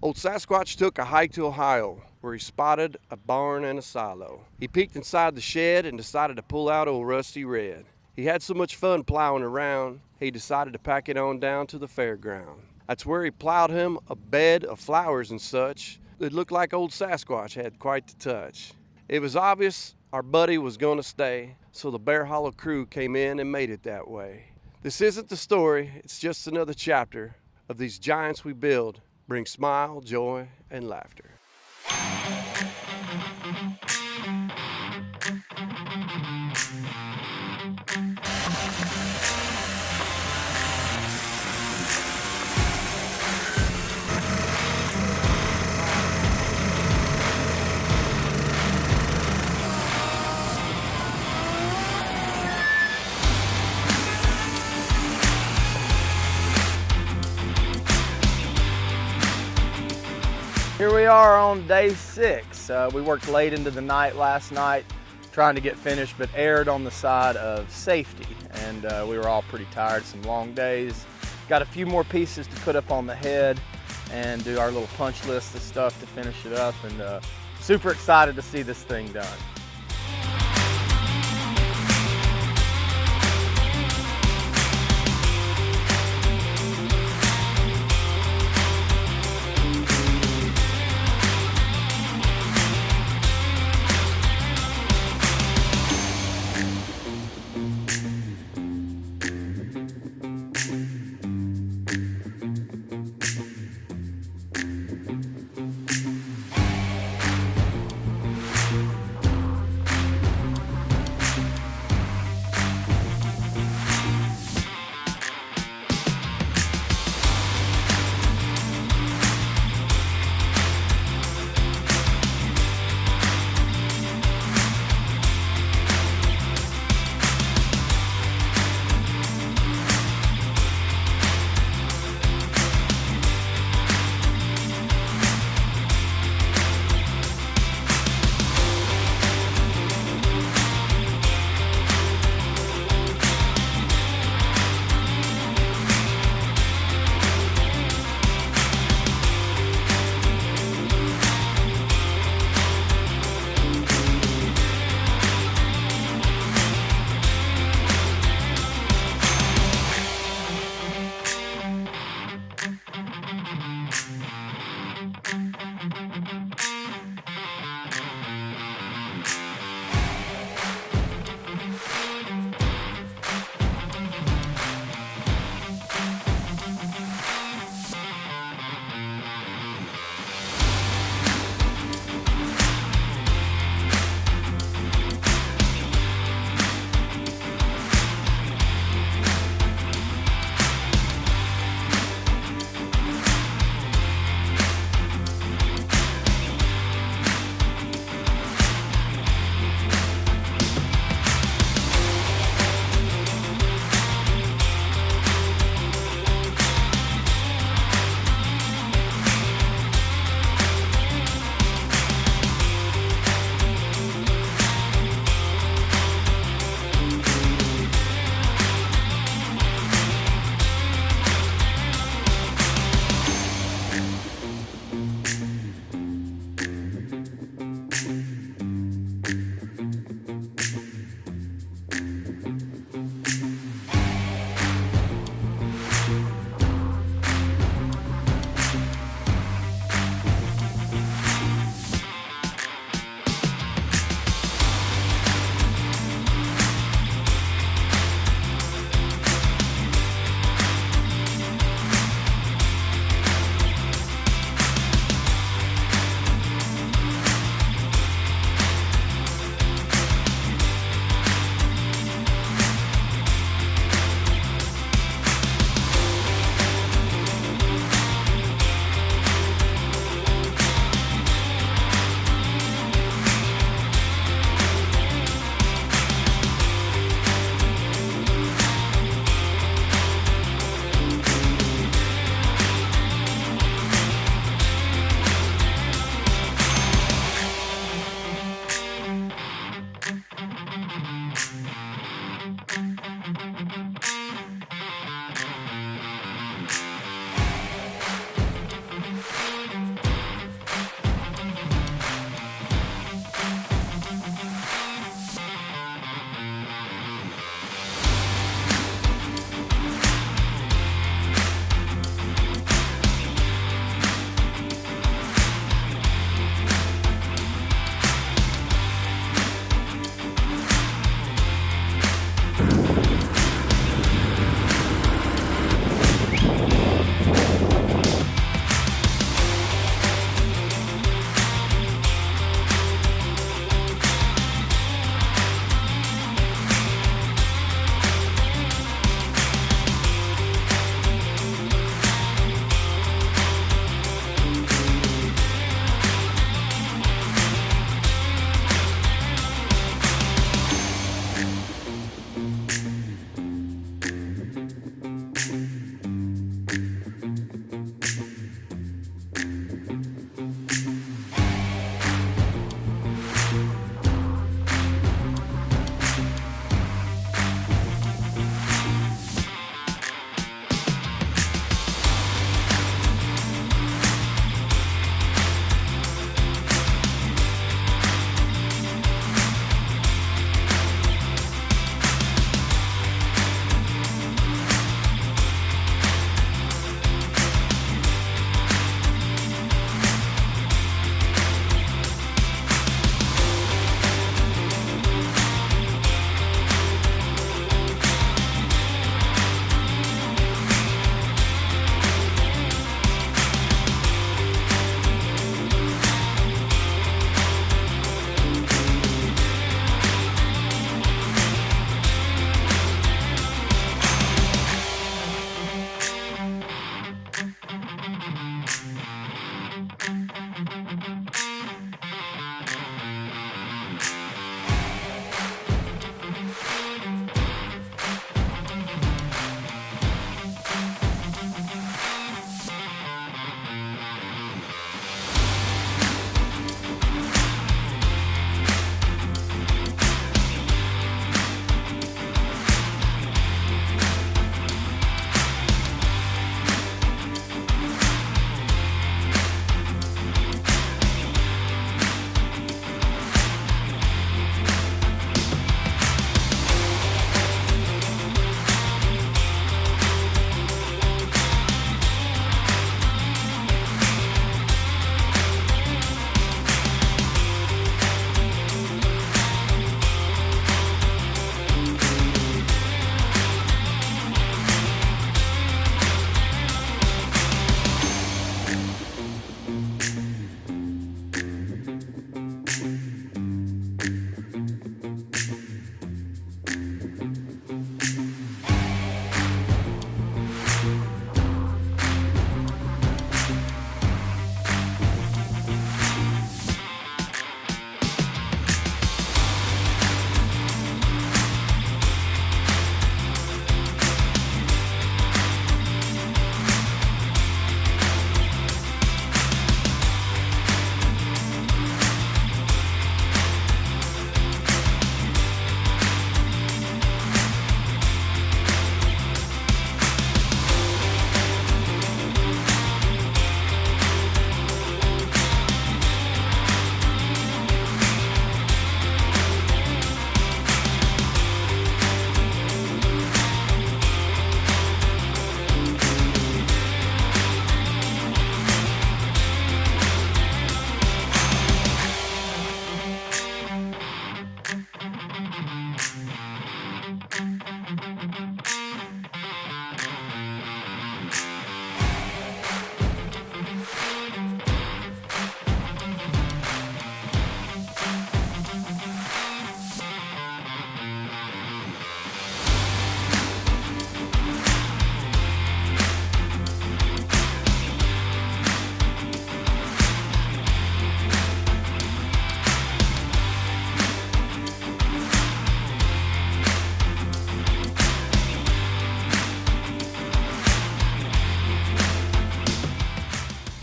Old Sasquatch took a hike to Ohio, where he spotted a barn and a silo. He peeked inside the shed and decided to pull out old Rusty Red. He had so much fun plowing around, he decided to pack it on down to the fairground. That's where he plowed him a bed of flowers and such. It looked like old Sasquatch had quite the touch. It was obvious our buddy was going to stay, so the Bear Hollow crew came in and made it that way. This isn't the story, it's just another chapter of these giants we build, bring smile, joy, and laughter. Here we are on day 6. We worked late into the night last night trying to get finished, but erred on the side of safety. And we were all pretty tired, some long days. Got a few more pieces to put up on the head and do our little punch list of stuff to finish it up, and super excited to see this thing done.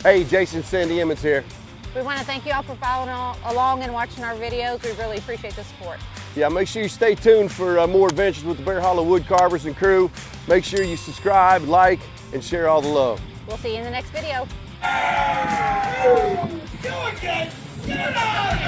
Hey, Jason, Sandy Emmons here. We want to thank you all for following along and watching our videos. We really appreciate the support. Yeah, make sure you stay tuned for more adventures with the Bear Hollow Woodcarvers and crew. Make sure you subscribe, like, and share all the love. We'll see you in the next video. Do it, kid! Get it on!